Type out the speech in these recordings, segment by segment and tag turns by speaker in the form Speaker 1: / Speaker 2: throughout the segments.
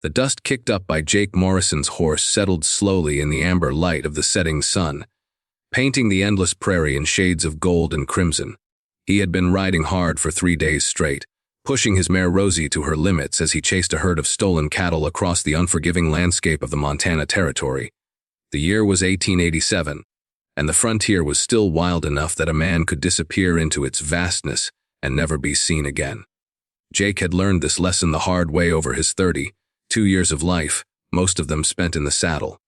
Speaker 1: The dust kicked up by Jake Morrison's horse settled slowly in the amber light of the setting sun, painting the endless prairie in shades of gold and crimson. He had been riding hard for 3 days straight, pushing his mare Rosie to her limits as he chased a herd of stolen cattle across the unforgiving landscape of the Montana Territory. The year was 1887, and the frontier was still wild enough that a man could disappear into its vastness and never be seen again. Jake had learned this lesson the hard way over his 32 years of life, most of them spent in the saddle.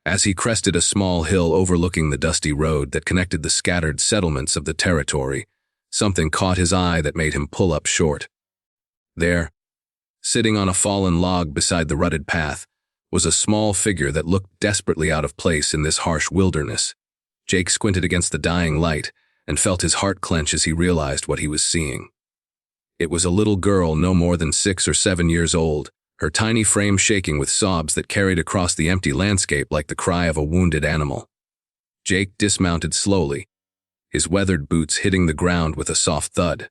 Speaker 1: As he crested a small hill overlooking the dusty road that connected the scattered settlements of the territory, something caught his eye that made him pull up short. There, sitting on a fallen log beside the rutted path, was a small figure that looked desperately out of place in this harsh wilderness. Jake squinted against the dying light and felt his heart clench as he realized what he was seeing. It was a little girl no more than 6 or 7 years old, her tiny frame shaking with sobs that carried across the empty landscape like the cry of a wounded animal. Jake dismounted slowly, his weathered boots hitting the ground with a soft thud.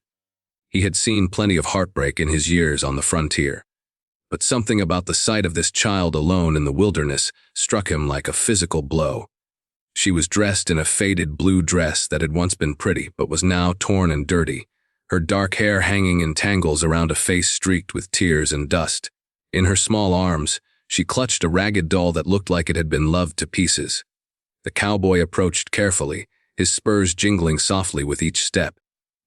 Speaker 1: He had seen plenty of heartbreak in his years on the frontier, but something about the sight of this child alone in the wilderness struck him like a physical blow. She was dressed in a faded blue dress that had once been pretty but was now torn and dirty, her dark hair hanging in tangles around a face streaked with tears and dust. In her small arms, she clutched a ragged doll that looked like it had been loved to pieces. The cowboy approached carefully, his spurs jingling softly with each step.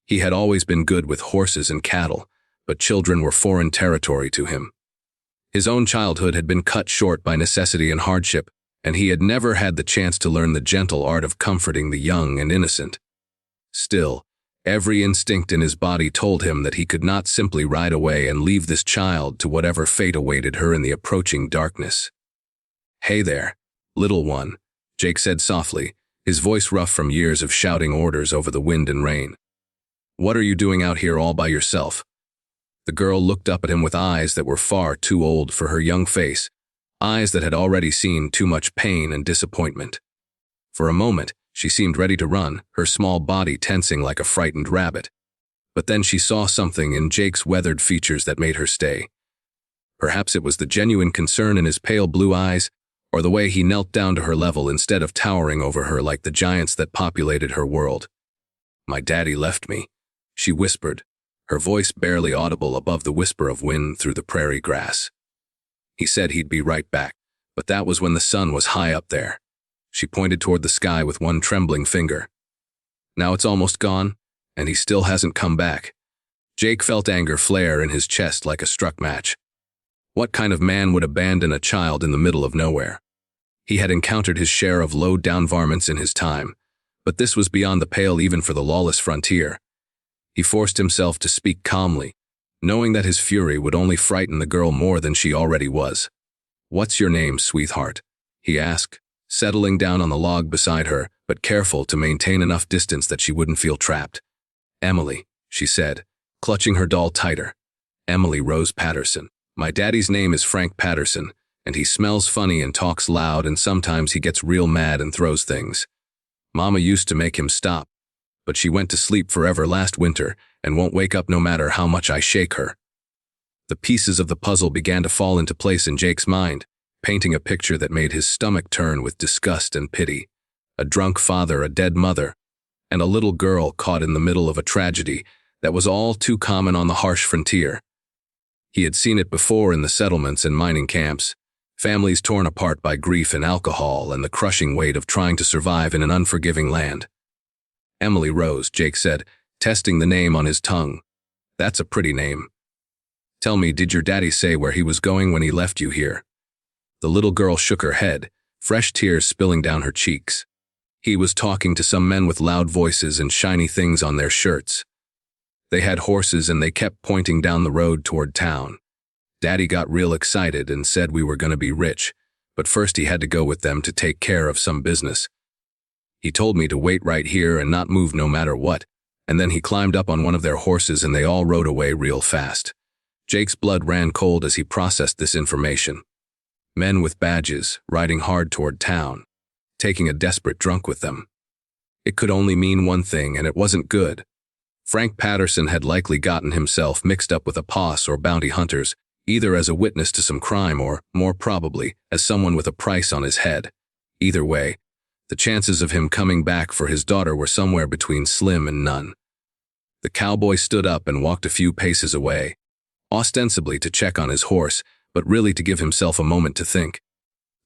Speaker 1: He had always been good with horses and cattle, but children were foreign territory to him. His own childhood had been cut short by necessity and hardship, and he had never had the chance to learn the gentle art of comforting the young and innocent. Still, every instinct in his body told him that he could not simply ride away and leave this child to whatever fate awaited her in the approaching darkness. "Hey there, little one," Jake said softly, his voice rough from years of shouting orders over the wind and rain. "What are you doing out here all by yourself?" The girl looked up at him with eyes that were far too old for her young face, eyes that had already seen too much pain and disappointment. For a moment, she seemed ready to run, her small body tensing like a frightened rabbit. But then she saw something in Jake's weathered features that made her stay. Perhaps it was the genuine concern in his pale blue eyes, or the way he knelt down to her level instead of towering over her like the giants that populated her world. "My daddy left me," she whispered, her voice barely audible above the whisper of wind through the prairie grass. "He said he'd be right back, but that was when the sun was high up there." She pointed toward the sky with one trembling finger. "Now it's almost gone, and he still hasn't come back." Jake felt anger flare in his chest like a struck match. What kind of man would abandon a child in the middle of nowhere? He had encountered his share of low-down varmints in his time, but this was beyond the pale even for the lawless frontier. He forced himself to speak calmly, knowing that his fury would only frighten the girl more than she already was. "What's your name, sweetheart?" he asked, settling down on the log beside her, but careful to maintain enough distance that she wouldn't feel trapped. "Emily," she said, clutching her doll tighter. "Emily Rose Patterson. My daddy's name is Frank Patterson, and he smells funny and talks loud, and sometimes he gets real mad and throws things. Mama used to make him stop, but she went to sleep forever last winter and won't wake up no matter how much I shake her." The pieces of the puzzle began to fall into place in Jake's mind, painting a picture that made his stomach turn with disgust and pity. A drunk father, a dead mother, and a little girl caught in the middle of a tragedy that was all too common on the harsh frontier. He had seen it before in the settlements and mining camps, families torn apart by grief and alcohol and the crushing weight of trying to survive in an unforgiving land. "Emily Rose," Jake said, testing the name on his tongue. "That's a pretty name. Tell me, did your daddy say where he was going when he left you here?" The little girl shook her head, fresh tears spilling down her cheeks. "He was talking to some men with loud voices and shiny things on their shirts. They had horses and they kept pointing down the road toward town. Daddy got real excited and said we were going to be rich, but first he had to go with them to take care of some business. He told me to wait right here and not move no matter what, and then he climbed up on one of their horses and they all rode away real fast." Jake's blood ran cold as he processed this information. Men with badges, riding hard toward town, taking a desperate drunk with them. It could only mean one thing, and it wasn't good. Frank Patterson had likely gotten himself mixed up with a posse or bounty hunters, either as a witness to some crime or, more probably, as someone with a price on his head. Either way, the chances of him coming back for his daughter were somewhere between slim and none. The cowboy stood up and walked a few paces away, ostensibly to check on his horse, but really to give himself a moment to think.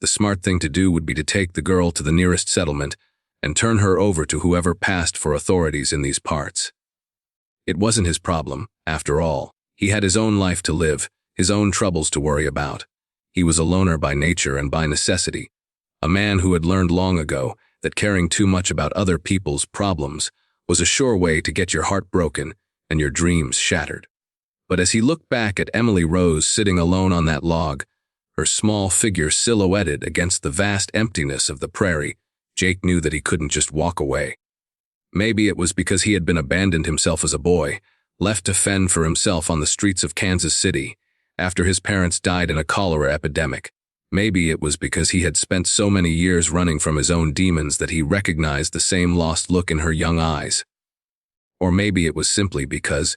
Speaker 1: The smart thing to do would be to take the girl to the nearest settlement and turn her over to whoever passed for authorities in these parts. It wasn't his problem, after all. He had his own life to live, his own troubles to worry about. He was a loner by nature and by necessity, a man who had learned long ago that caring too much about other people's problems was a sure way to get your heart broken and your dreams shattered. But as he looked back at Emily Rose sitting alone on that log, her small figure silhouetted against the vast emptiness of the prairie, Jake knew that he couldn't just walk away. Maybe it was because he had been abandoned himself as a boy, left to fend for himself on the streets of Kansas City, after his parents died in a cholera epidemic. Maybe it was because he had spent so many years running from his own demons that he recognized the same lost look in her young eyes. Or maybe it was simply because,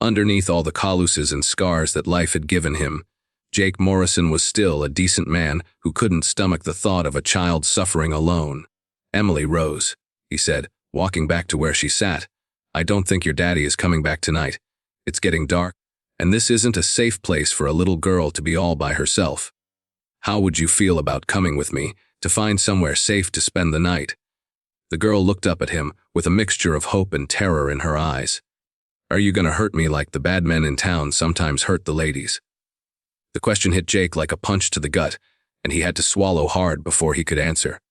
Speaker 1: underneath all the calluses and scars that life had given him, Jake Morrison was still a decent man who couldn't stomach the thought of a child suffering alone. "Emily Rose," he said, walking back to where she sat, "I don't think your daddy is coming back tonight. It's getting dark, and this isn't a safe place for a little girl to be all by herself. How would you feel about coming with me to find somewhere safe to spend the night?" The girl looked up at him with a mixture of hope and terror in her eyes. "Are you going to hurt me like the bad men in town sometimes hurt the ladies?" The question hit Jake like a punch to the gut, and he had to swallow hard before he could answer.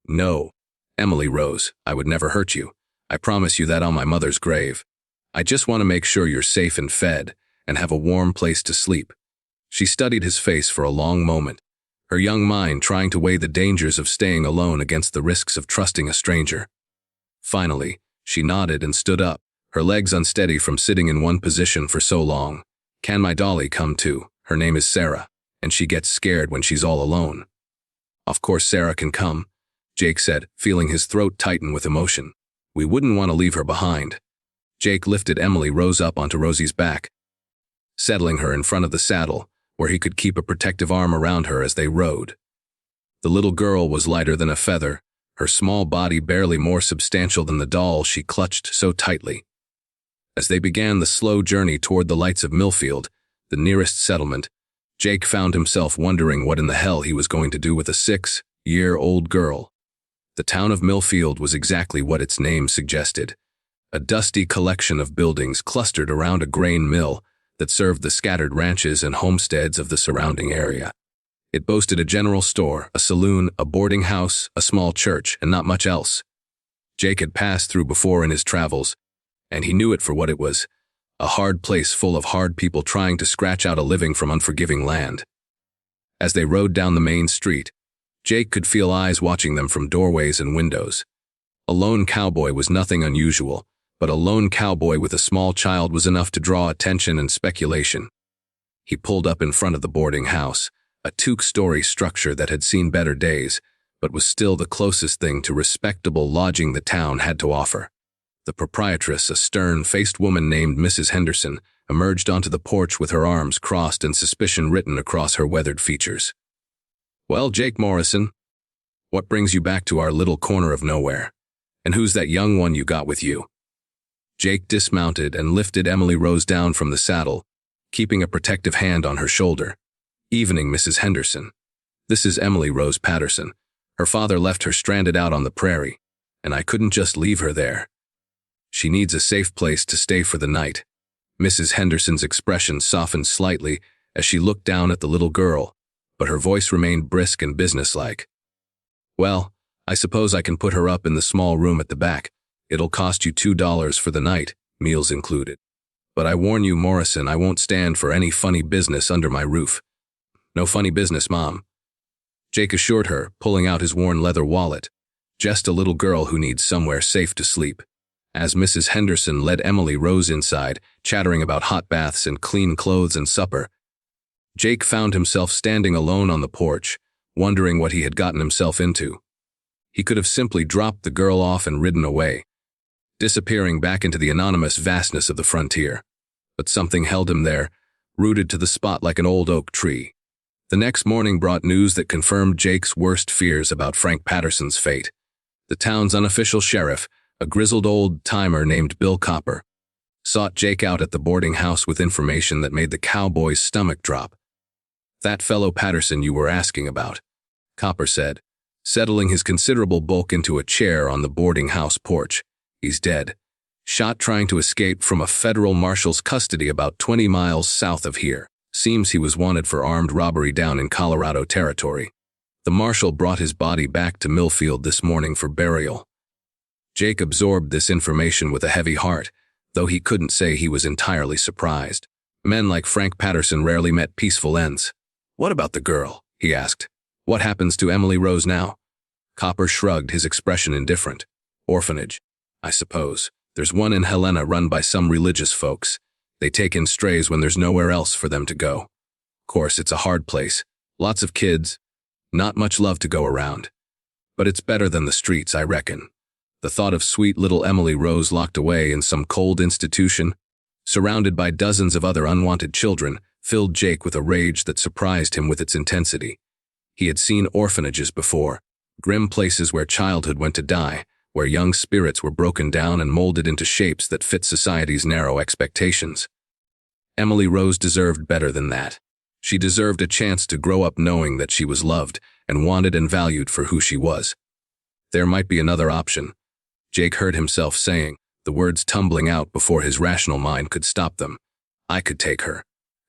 Speaker 1: "No, Emily Rose, I would never hurt you. I promise you that on my mother's grave. I just want to make sure you're safe and fed, and have a warm place to sleep." She studied his face for a long moment, her young mind trying to weigh the dangers of staying alone against the risks of trusting a stranger. Finally, she nodded and stood up, her legs unsteady from sitting in one position for so long. "Can my dolly come too? Her name is Sarah, and she gets scared when she's all alone." "Of course Sarah can come," Jake said, feeling his throat tighten with emotion. "We wouldn't want to leave her behind." Jake lifted Emily Rose up onto Rosie's back, settling her in front of the saddle, where he could keep a protective arm around her as they rode. The little girl was lighter than a feather, her small body barely more substantial than the doll she clutched so tightly. As they began the slow journey toward the lights of Millfield, the nearest settlement, Jake found himself wondering what in the hell he was going to do with a 6-year-old girl. The town of Millfield was exactly what its name suggested, a dusty collection of buildings clustered around a grain mill that served the scattered ranches and homesteads of the surrounding area. It boasted a general store, a saloon, a boarding house, a small church, and not much else. Jake had passed through before in his travels, and he knew it for what it was, a hard place full of hard people trying to scratch out a living from unforgiving land. As they rode down the main street, Jake could feel eyes watching them from doorways and windows. A lone cowboy was nothing unusual, but a lone cowboy with a small child was enough to draw attention and speculation. He pulled up in front of the boarding house, a two-story structure that had seen better days, but was still the closest thing to respectable lodging the town had to offer. The proprietress, a stern-faced woman named Mrs. Henderson, emerged onto the porch with her arms crossed and suspicion written across her weathered features. "Well, Jake Morrison, what brings you back to our little corner of nowhere? And who's that young one you got with you?" Jake dismounted and lifted Emily Rose down from the saddle, keeping a protective hand on her shoulder. "Evening, Mrs. Henderson. This is Emily Rose Patterson. Her father left her stranded out on the prairie, and I couldn't just leave her there. She needs a safe place to stay for the night." Mrs. Henderson's expression softened slightly as she looked down at the little girl, but her voice remained brisk and businesslike. "Well, I suppose I can put her up in the small room at the back. It'll cost you $2 for the night, meals included. But I warn you, Morrison, I won't stand for any funny business under my roof." "No funny business, Mom," Jake assured her, pulling out his worn leather wallet. "Just a little girl who needs somewhere safe to sleep." As Mrs. Henderson led Emily Rose inside, chattering about hot baths and clean clothes and supper, Jake found himself standing alone on the porch, wondering what he had gotten himself into. He could have simply dropped the girl off and ridden away, disappearing back into the anonymous vastness of the frontier. But something held him there, rooted to the spot like an old oak tree. The next morning brought news that confirmed Jake's worst fears about Frank Patterson's fate. The town's unofficial sheriff, a grizzled old-timer named Bill Copper, sought Jake out at the boarding house with information that made the cowboy's stomach drop. "That fellow Patterson you were asking about," Copper said, settling his considerable bulk into a chair on the boarding house porch. "He's dead. Shot trying to escape from a federal marshal's custody about 20 miles south of here. Seems he was wanted for armed robbery down in Colorado territory. The marshal brought his body back to Millfield this morning for burial." Jake absorbed this information with a heavy heart, though he couldn't say he was entirely surprised. Men like Frank Patterson rarely met peaceful ends. "What about the girl?" he asked. "What happens to Emily Rose now?" Copper shrugged, his expression indifferent. "Orphanage, I suppose. There's one in Helena run by some religious folks. They take in strays when there's nowhere else for them to go. Of course, it's a hard place. Lots of kids. Not much love to go around. But it's better than the streets, I reckon." The thought of sweet little Emily Rose locked away in some cold institution, surrounded by dozens of other unwanted children, filled Jake with a rage that surprised him with its intensity. He had seen orphanages before, grim places where childhood went to die, where young spirits were broken down and molded into shapes that fit society's narrow expectations. Emily Rose deserved better than that. She deserved a chance to grow up knowing that she was loved and wanted and valued for who she was. There might be another option, Jake heard himself saying, the words tumbling out before his rational mind could stop them. "I could take her."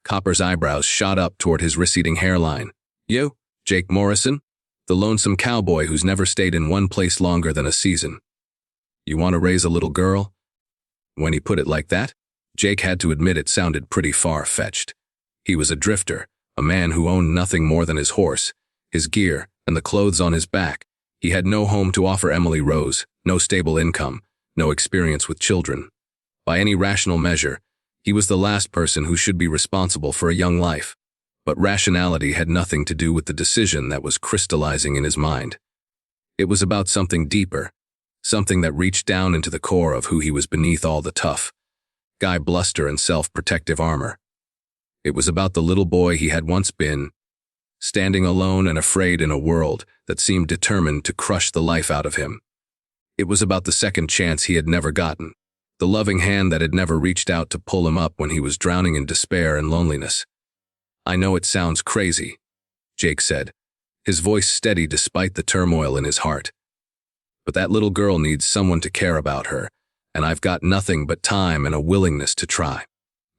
Speaker 1: Copper's eyebrows shot up toward his receding hairline. "You, Jake Morrison? The lonesome cowboy who's never stayed in one place longer than a season. You want to raise a little girl?" When he put it like that, Jake had to admit it sounded pretty far-fetched. He was a drifter, a man who owned nothing more than his horse, his gear, and the clothes on his back. He had no home to offer Emily Rose, no stable income, no experience with children. By any rational measure, he was the last person who should be responsible for a young life. But rationality had nothing to do with the decision that was crystallizing in his mind. It was about something deeper, something that reached down into the core of who he was beneath all the tough guy bluster and self-protective armor. It was about the little boy he had once been, standing alone and afraid in a world that seemed determined to crush the life out of him. It was about the second chance he had never gotten, the loving hand that had never reached out to pull him up when he was drowning in despair and loneliness. "I know it sounds crazy," Jake said, his voice steady despite the turmoil in his heart. "But that little girl needs someone to care about her, and I've got nothing but time and a willingness to try.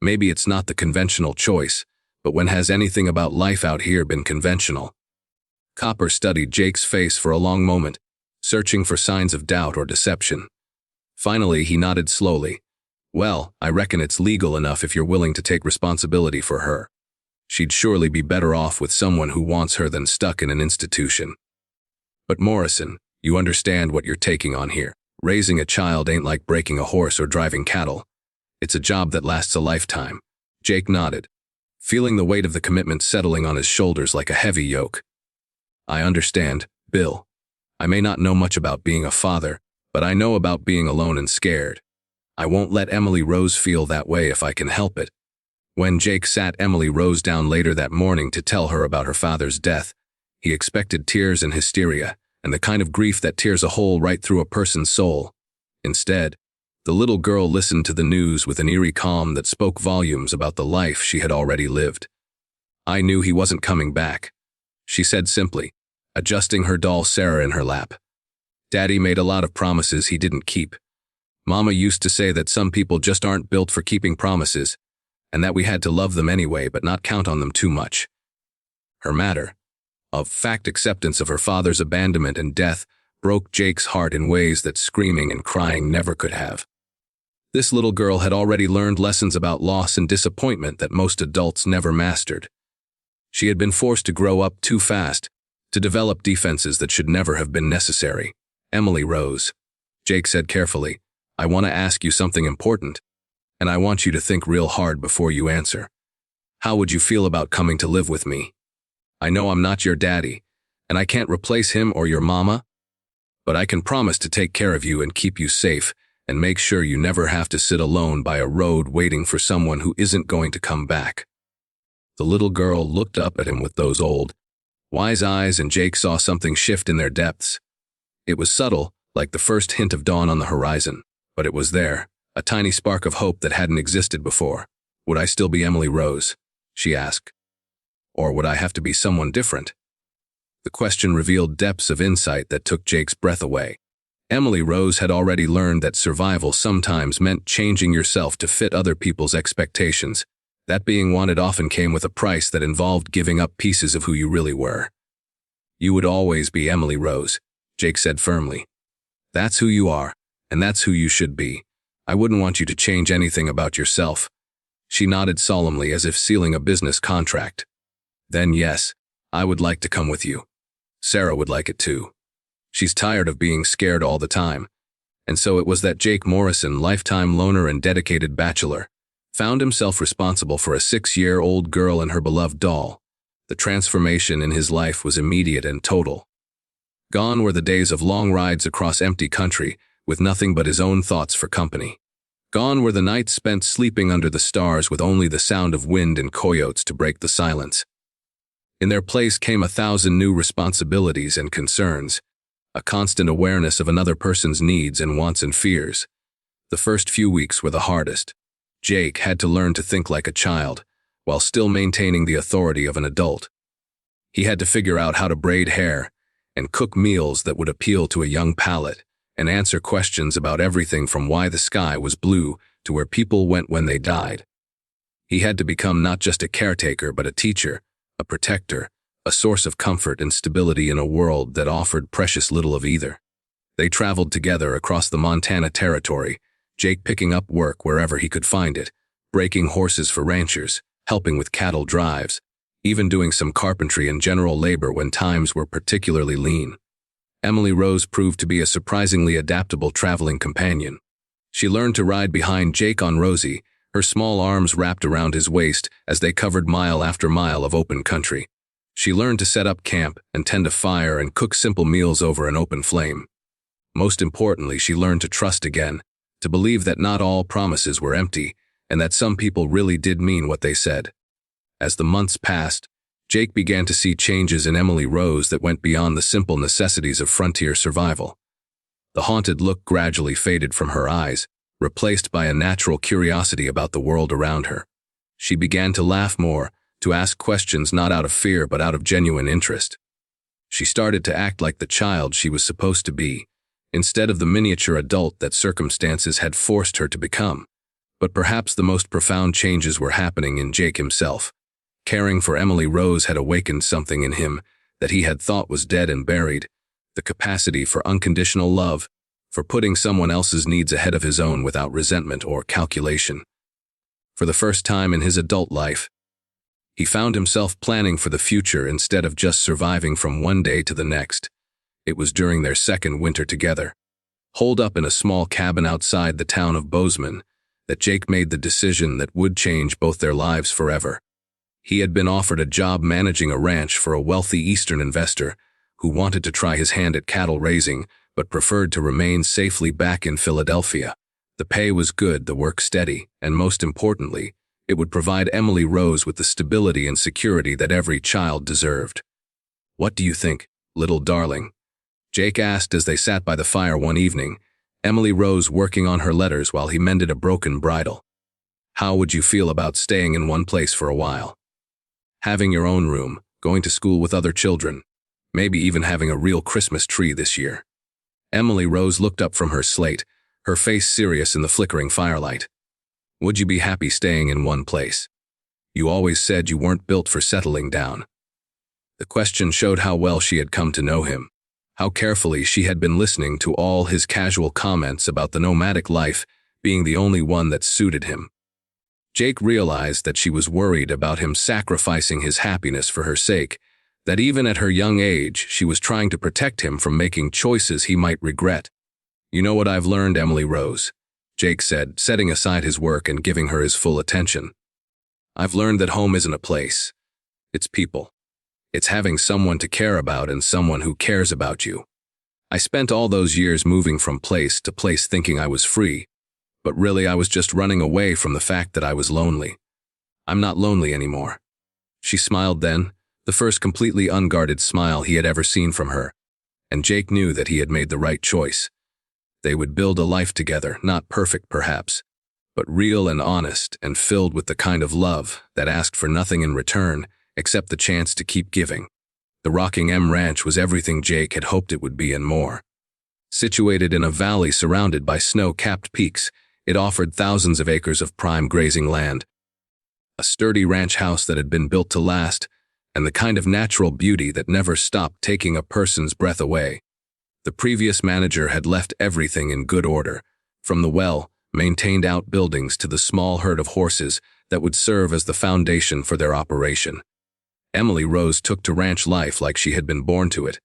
Speaker 1: Maybe it's not the conventional choice, but when has anything about life out here been conventional?" Copper studied Jake's face for a long moment, searching for signs of doubt or deception. Finally, he nodded slowly. "Well, I reckon it's legal enough if you're willing to take responsibility for her. She'd surely be better off with someone who wants her than stuck in an institution. But Morrison, you understand what you're taking on here. Raising a child ain't like breaking a horse or driving cattle. It's a job that lasts a lifetime." Jake nodded, feeling the weight of the commitment settling on his shoulders like a heavy yoke. "I understand, Bill. I may not know much about being a father, but I know about being alone and scared. I won't let Emily Rose feel that way if I can help it." When Jake sat Emily Rose down later that morning to tell her about her father's death, he expected tears and hysteria, and the kind of grief that tears a hole right through a person's soul. Instead, the little girl listened to the news with an eerie calm that spoke volumes about the life she had already lived. "I knew he wasn't coming back," she said simply, adjusting her doll Sarah in her lap. "Daddy made a lot of promises he didn't keep. Mama used to say that some people just aren't built for keeping promises, and that we had to love them anyway but not count on them too much." Her matter of fact acceptance of her father's abandonment and death broke Jake's heart in ways that screaming and crying never could have. This little girl had already learned lessons about loss and disappointment that most adults never mastered. She had been forced to grow up too fast, to develop defenses that should never have been necessary. "Emily Rose," Jake said carefully, "I want to ask you something important, and I want you to think real hard before you answer. How would you feel about coming to live with me? I know I'm not your daddy, and I can't replace him or your mama, but I can promise to take care of you and keep you safe and make sure you never have to sit alone by a road waiting for someone who isn't going to come back." The little girl looked up at him with those old, wise eyes, and Jake saw something shift in their depths. It was subtle, like the first hint of dawn on the horizon, but it was there, a tiny spark of hope that hadn't existed before. Would I still be Emily Rose? She asked. Or would I have to be someone different? The question revealed depths of insight that took Jake's breath away. Emily Rose had already learned that survival sometimes meant changing yourself to fit other people's expectations. That being wanted often came with a price that involved giving up pieces of who you really were. You would always be Emily Rose, Jake said firmly. That's who you are, and that's who you should be. I wouldn't want you to change anything about yourself. She nodded solemnly as if sealing a business contract. Then yes, I would like to come with you. Sarah would like it too. She's tired of being scared all the time. And so it was that Jake Morrison, lifetime loner and dedicated bachelor, found himself responsible for a 6-year-old girl and her beloved doll. The transformation in his life was immediate and total. Gone were the days of long rides across empty country, with nothing but his own thoughts for company. Gone were the nights spent sleeping under the stars with only the sound of wind and coyotes to break the silence. In their place came 1,000 new responsibilities and concerns, a constant awareness of another person's needs and wants and fears. The first few weeks were the hardest. Jake had to learn to think like a child, while still maintaining the authority of an adult. He had to figure out how to braid hair, and cook meals that would appeal to a young palate, and answer questions about everything from why the sky was blue to where people went when they died. He had to become not just a caretaker but a teacher, a protector, a source of comfort and stability in a world that offered precious little of either. They traveled together across the Montana Territory, Jake picking up work wherever he could find it, breaking horses for ranchers, helping with cattle drives, even doing some carpentry and general labor when times were particularly lean. Emily Rose proved to be a surprisingly adaptable traveling companion. She learned to ride behind Jake on Rosie, her small arms wrapped around his waist as they covered mile after mile of open country. She learned to set up camp and tend a fire and cook simple meals over an open flame. Most importantly, she learned to trust again, to believe that not all promises were empty, and that some people really did mean what they said. As the months passed, Jake began to see changes in Emily Rose that went beyond the simple necessities of frontier survival. The haunted look gradually faded from her eyes, replaced by a natural curiosity about the world around her. She began to laugh more, to ask questions not out of fear but out of genuine interest. She started to act like the child she was supposed to be, instead of the miniature adult that circumstances had forced her to become. But perhaps the most profound changes were happening in Jake himself. Caring for Emily Rose had awakened something in him that he had thought was dead and buried, the capacity for unconditional love, for putting someone else's needs ahead of his own without resentment or calculation. For the first time in his adult life, he found himself planning for the future instead of just surviving from one day to the next. It was during their second winter together, holed up in a small cabin outside the town of Bozeman, that Jake made the decision that would change both their lives forever. He had been offered a job managing a ranch for a wealthy Eastern investor who wanted to try his hand at cattle raising but preferred to remain safely back in Philadelphia. The pay was good, the work steady, and most importantly, it would provide Emily Rose with the stability and security that every child deserved. "What do you think, little darling?" Jake asked as they sat by the fire one evening, Emily Rose working on her letters while he mended a broken bridle. "How would you feel about staying in one place for a while? Having your own room, going to school with other children, maybe even having a real Christmas tree this year." Emily Rose looked up from her slate, her face serious in the flickering firelight. "Would you be happy staying in one place? You always said you weren't built for settling down." The question showed how well she had come to know him, how carefully she had been listening to all his casual comments about the nomadic life being the only one that suited him. Jake realized that she was worried about him sacrificing his happiness for her sake, that even at her young age she was trying to protect him from making choices he might regret. "You know what I've learned, Emily Rose," Jake said, setting aside his work and giving her his full attention. "I've learned that home isn't a place. It's people. It's having someone to care about and someone who cares about you. I spent all those years moving from place to place thinking I was free, but really I was just running away from the fact that I was lonely. I'm not lonely anymore. She smiled then, the first completely unguarded smile he had ever seen from her, and Jake knew that he had made the right choice. They would build a life together, not perfect perhaps, but real and honest and filled with the kind of love that asked for nothing in return except the chance to keep giving. The Rocking M Ranch was everything Jake had hoped it would be and more. Situated in a valley surrounded by snow-capped peaks, it offered thousands of acres of prime grazing land, a sturdy ranch house that had been built to last, and the kind of natural beauty that never stopped taking a person's breath away. The previous manager had left everything in good order, from the well-maintained outbuildings to the small herd of horses that would serve as the foundation for their operation. Emily Rose took to ranch life like she had been born to it.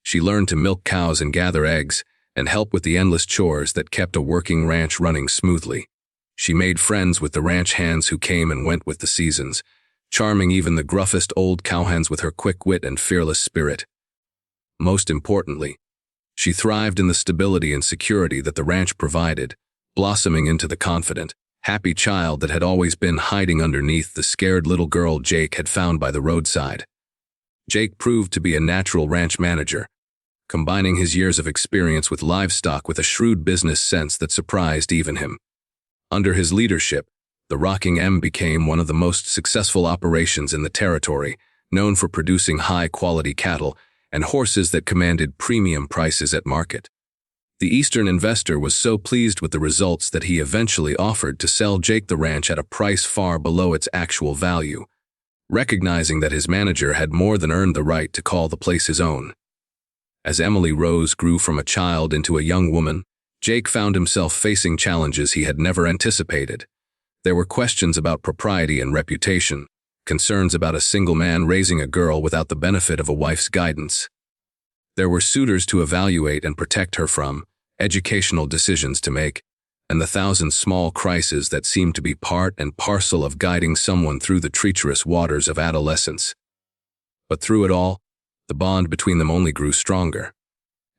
Speaker 1: She learned to milk cows and gather eggs, and help with the endless chores that kept a working ranch running smoothly. She made friends with the ranch hands who came and went with the seasons, charming even the gruffest old cowhands with her quick wit and fearless spirit. Most importantly, she thrived in the stability and security that the ranch provided, blossoming into the confident, happy child that had always been hiding underneath the scared little girl Jake had found by the roadside. Jake proved to be a natural ranch manager, combining his years of experience with livestock with a shrewd business sense that surprised even him. Under his leadership, the Rocking M became one of the most successful operations in the territory, known for producing high-quality cattle and horses that commanded premium prices at market. The Eastern investor was so pleased with the results that he eventually offered to sell Jake the ranch at a price far below its actual value, recognizing that his manager had more than earned the right to call the place his own. As Emily Rose grew from a child into a young woman, Jake found himself facing challenges he had never anticipated. There were questions about propriety and reputation, concerns about a single man raising a girl without the benefit of a wife's guidance. There were suitors to evaluate and protect her from, educational decisions to make, and the thousand small crises that seemed to be part and parcel of guiding someone through the treacherous waters of adolescence. But through it all, the bond between them only grew stronger.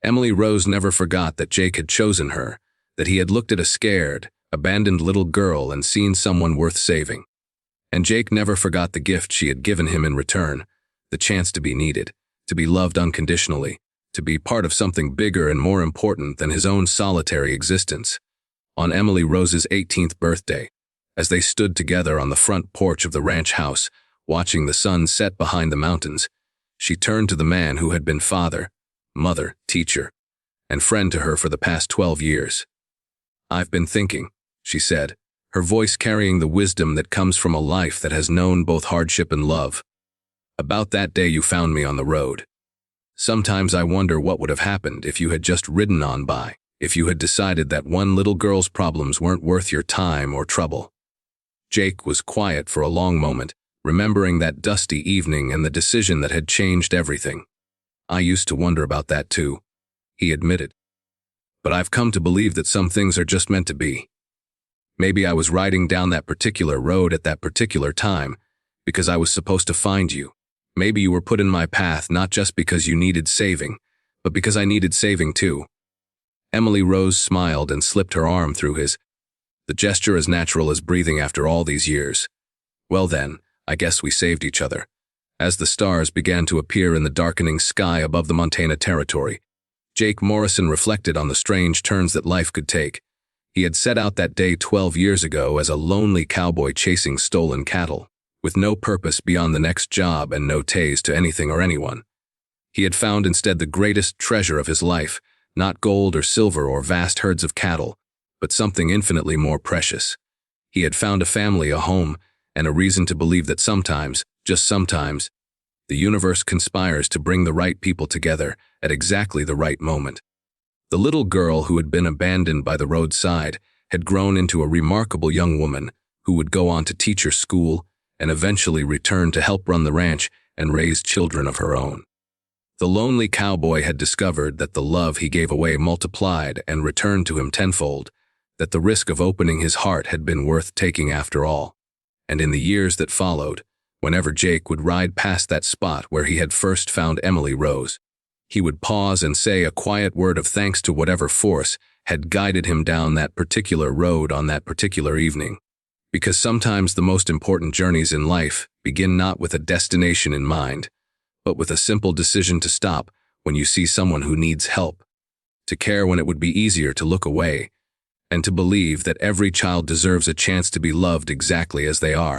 Speaker 1: Emily Rose never forgot that Jake had chosen her, that he had looked at a scared, abandoned little girl and seen someone worth saving. And Jake never forgot the gift she had given him in return, the chance to be needed, to be loved unconditionally, to be part of something bigger and more important than his own solitary existence. On Emily Rose's 18th birthday, as they stood together on the front porch of the ranch house, watching the sun set behind the mountains, she turned to the man who had been father, mother, teacher, and friend to her for the past 12 years. "I've been thinking," she said, her voice carrying the wisdom that comes from a life that has known both hardship and love, "about that day you found me on the road. Sometimes I wonder what would have happened if you had just ridden on by, if you had decided that one little girl's problems weren't worth your time or trouble." Jake was quiet for a long moment, remembering that dusty evening and the decision that had changed everything. "I used to wonder about that too," he admitted. "But I've come to believe that some things are just meant to be. Maybe I was riding down that particular road at that particular time because I was supposed to find you. Maybe you were put in my path not just because you needed saving, but because I needed saving too." Emily Rose smiled and slipped her arm through his, the gesture as natural as breathing after all these years. "Well then, I guess we saved each other." As the stars began to appear in the darkening sky above the Montana territory, Jake Morrison reflected on the strange turns that life could take. He had set out that day 12 years ago as a lonely cowboy chasing stolen cattle, with no purpose beyond the next job and no ties to anything or anyone. He had found instead the greatest treasure of his life, not gold or silver or vast herds of cattle, but something infinitely more precious. He had found a family, a home, and a reason to believe that sometimes, just sometimes, the universe conspires to bring the right people together at exactly the right moment. The little girl who had been abandoned by the roadside had grown into a remarkable young woman who would go on to teacher school and eventually return to help run the ranch and raise children of her own. The lonely cowboy had discovered that the love he gave away multiplied and returned to him tenfold, that the risk of opening his heart had been worth taking after all. And in the years that followed, whenever Jake would ride past that spot where he had first found Emily Rose, he would pause and say a quiet word of thanks to whatever force had guided him down that particular road on that particular evening. Because sometimes the most important journeys in life begin not with a destination in mind, but with a simple decision to stop when you see someone who needs help, to care when it would be easier to look away, and to believe that every child deserves a chance to be loved exactly as they are.